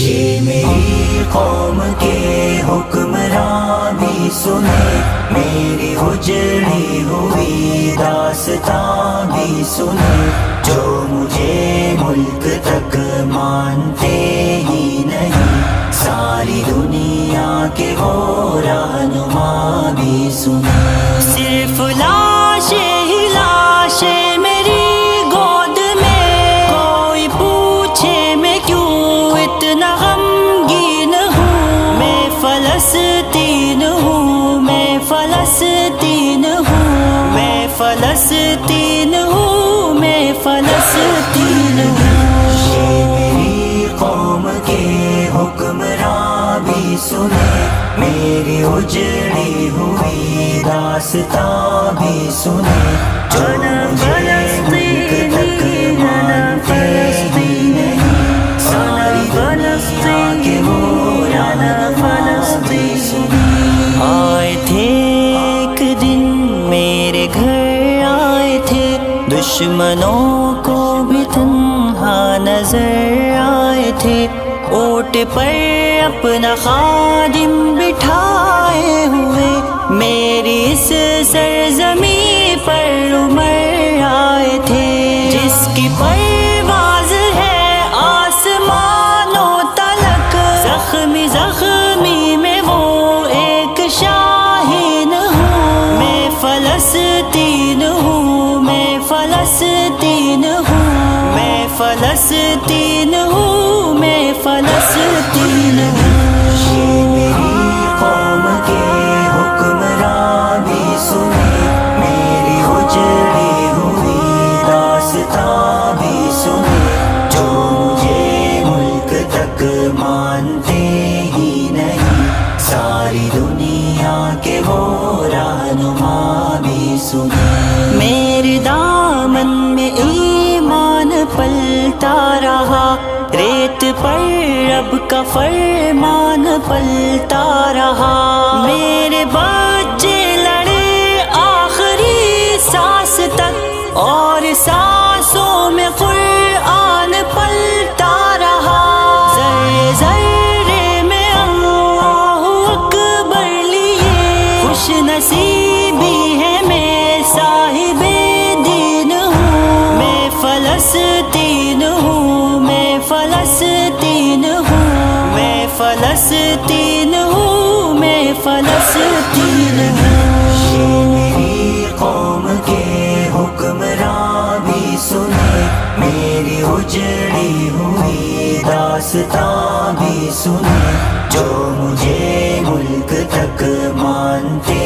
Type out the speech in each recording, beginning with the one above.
یہ میری قوم کے حکمراں بھی سنے، میری اجڑی ہوئی داستاں بھی سنے، جو مجھے ملک تک مانتے ہی نہیں، ساری دنیا کے وہ رہنما بھی سنے۔ صرف لاشیں ہی لاشیں میری گود میں، کوئی پوچھے میں کیوں اتنا غمگین ہوں، میں فلسطین ہوں، میں فلسطین ہوں، میں فلسطین ہوں، میں فلسطین ہوں۔ یہ میری قوم کے حکمراں بھی سنے، میری اجڑی ہوئی داستاں بھی سنے، جو مجھے ملک تک مانتے ہی نہیں، ساری دنیا کے وہ رہنما بھی سنے۔ آئے تھے ایک دن میرے گھر، آئے تھے دشمنوں کو بھی تنہا نظر آئے تھے، اونٹ پر اپنا خادم بٹھائے ہوئے، میری اس سرزمین پر عمر آئے تھے، جس کی پرواز ہے آسمانوں تلک، زخمی زخمی میں وہ ایک شاہین ہوں، میں فلسطین ہوں، میں فلسطین ہوں، میں فلسطین ہوں، میں فلسطین ہوں۔ یہ میری قوم کے حکمراں بھی سنے، میری اجڑی ہوئی داستاں بھی سنے، جو مجھے ملک تک مانتے ہی نہیں، ساری دنیا کے وہ رہنما بھی سنے۔ میرے دامن میں ایمان پلتا رہا، ریت پر رب کا فرمان پلتا رہا، میرے بچے لڑے آخری سانس تک، اور سانسوں میں قرآن پلتا رہا، ذرے ذرے میں اللہ اکبر لیے، خوش نصیبی ہے میں صاحب دین ہوں، میں فلسطین ہوں، میں فلسطین ہوں، میں فلسطین ہوں، میں فلسطین ہوں۔ یہ میری قوم کے حکمراں بھی سنے، میری اجڑی ہوئی داستاں بھی سنے، جو مجھے ملک تک مانتے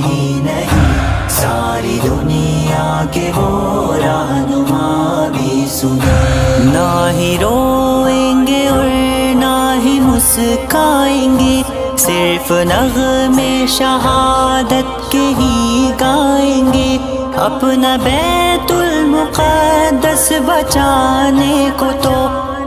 ہی نہیں، ساری دنیا کے وہ رہنما بھی سنے۔ نہ ہی روئیں گے اور نہ ہی مسکائیں گے، صرف نغمے شہادت کے ہی گائیں گے، اپنا بیت المقدس بچانے کو تو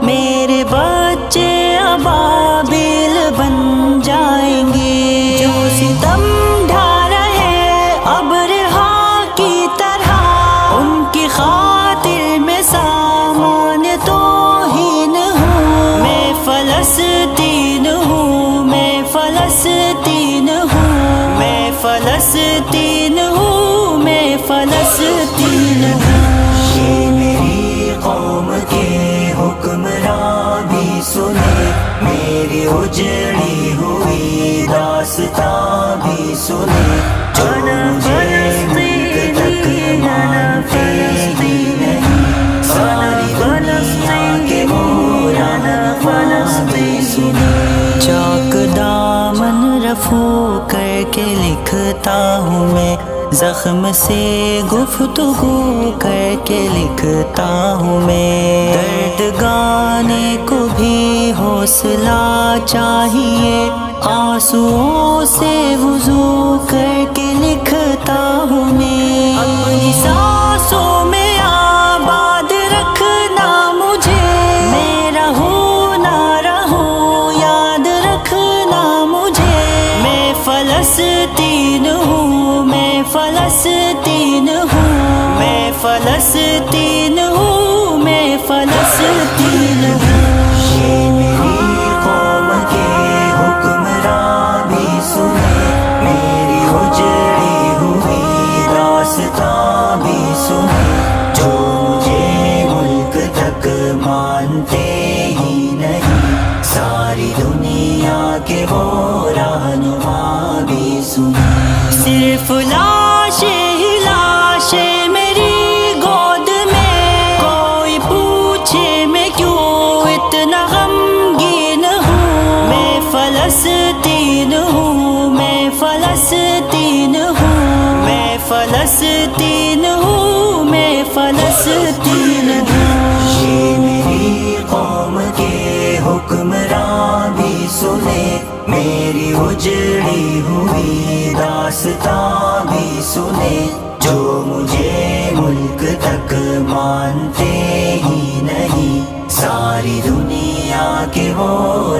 میرے بچے ابابیل بن جائیں گے، جو ستم ڈھا رہے ابرہا کی طرح، ان کی خاطر میں سامان توہین ہوں، میں فلسطین ہوں، میں فلسطین ہوں، میں فلسطین ہوں، میں فلسطین ہوں۔ یہ میری قوم کے حکمراں بھی سنے، میری اجڑی ہوئی داستاں بھی سنے، جو مجھے ملک تک مانتے ہی نہیں، ساری دنیا کے وہ رہنما بھی سنے۔ چاک دامن رفو کر کے لکھتا ہوں میں، زخم سے گفتگو کر کے لکھتا ہوں میں، درد گانے کو بھی حوصلہ چاہیے، آنسوؤں سے وضو کر کے لکھتا ہوں میں، اپنی سانسوں میں آباد رکھنا مجھے، میں رہوں نہ رہوں یاد رکھنا مجھے، میں فلسطین ہوں، میں فلسطین ہوں، میں فلسطین ہوں، میں فلسطین ہوں۔ یہ میری فلسطین ہوں، میں فلسطین ہوں۔ یہ میری قوم کے حکمراں بھی سنے، میری اجڑی ہوئی داستاں بھی سنے، جو مجھے ملک تک مانتے ہی نہیں، ساری دنیا کے وہ